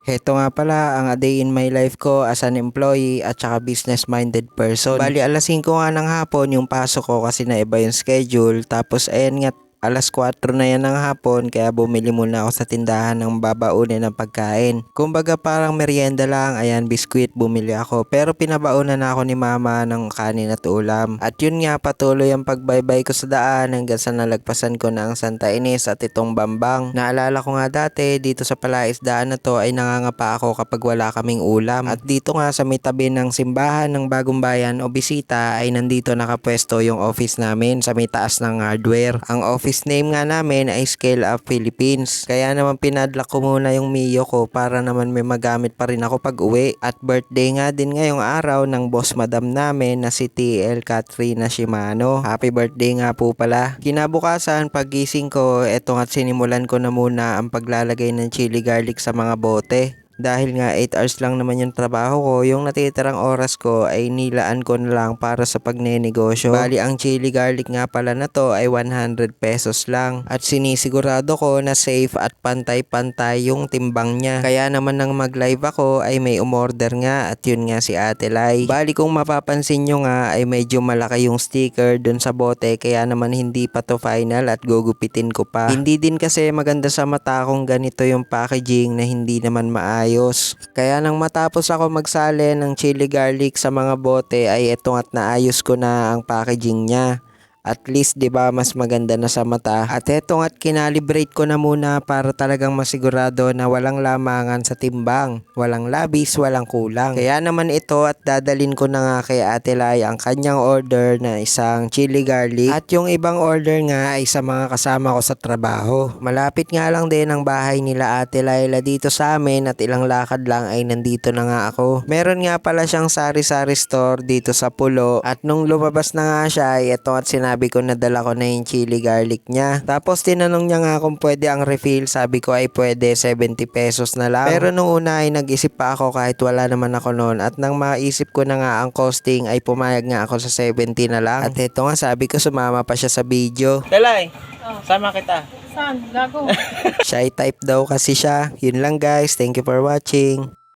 Heto nga pala ang a day in my life ko as an employee at saka business-minded person. Bali alas 5 nga ng hapon yung pasok ko kasi naiba yung schedule. Tapos ayan nga alas 4 na yan ng hapon kaya bumili muna ako sa tindahan ng babaunin ng pagkain. Kumbaga parang merienda lang, ayan biskwit bumili ako. Pero pinabaunan na ako ni mama ng kanin at ulam. At yun nga patuloy ang pagbaybay ko sa daan hanggang sa nalagpasan ko na ang Santa Ines at itong Bambang. Naalala ko nga dati dito sa palaisdaan na to ay nangangapa ako kapag wala kaming ulam. At dito nga sa may tabi ng simbahan ng Bagong Bayan o Bisita ay nandito nakapwesto yung office namin sa may taas ng hardware. Ang office name nga namin ay Scale Up Philippines. Kaya naman pinadlock ko muna yung Mio ko para naman may magamit pa rin ako pag uwi. At birthday nga din ngayong araw ng boss madam namin na si TL Katrina Shimano. Happy birthday nga po pala. Kinabukasan pagising ko, eto nga't sinimulan ko na muna ang paglalagay ng chili garlic sa mga bote. Dahil nga 8 hours lang naman yung trabaho ko, yung natitirang oras ko ay nilaan ko na lang para sa pagnenegosyo. Bali ang chili garlic nga pala na to ay 100 pesos lang. At sinisigurado ko na safe at pantay-pantay yung timbang niya. Kaya naman nang mag-live ako ay may umorder nga at yun nga si Ate Lai. Bali kung mapapansin nyo nga ay medyo malaki yung sticker dun sa bote kaya naman hindi pa to final at gugupitin ko pa. Hindi din kasi maganda sa mata kung ganito yung packaging na hindi naman maayos. Kaya nang matapos ako magsali ng chili garlic sa mga bote ay eto at naayos ko na ang packaging niya. At least 'di ba mas maganda na sa mata. At eto nga't kinalibrate ko na muna para talagang masigurado na walang lamangan sa timbang, walang labis, walang kulang. Kaya naman ito at dadalin ko na nga kay Ate Lai ang kanyang order na isang chili garlic at yung ibang order nga ay sa mga kasama ko sa trabaho. Malapit nga lang din ang bahay nila Ate Laila dito sa amin at ilang lakad lang ay nandito na nga ako. Meron nga pala siyang sari-sari store dito sa Pulo at nung lumabas na nga siya ay ito at sinabi ko nadala ko na yung chili garlic niya. Tapos tinanong niya nga kung pwede ang refill. Sabi ko ay pwede 70 pesos na lang. Pero nung una ay nag-isip pa ako kahit wala naman ako noon. At nang maisip ko na nga ang costing ay pumayag nga ako sa 70 na lang. At ito nga sabi ko sumama pa siya sa video. Dalay, Oh. sama kita. Saan? Gago. Shy type daw kasi siya. Yun lang guys. Thank you for watching.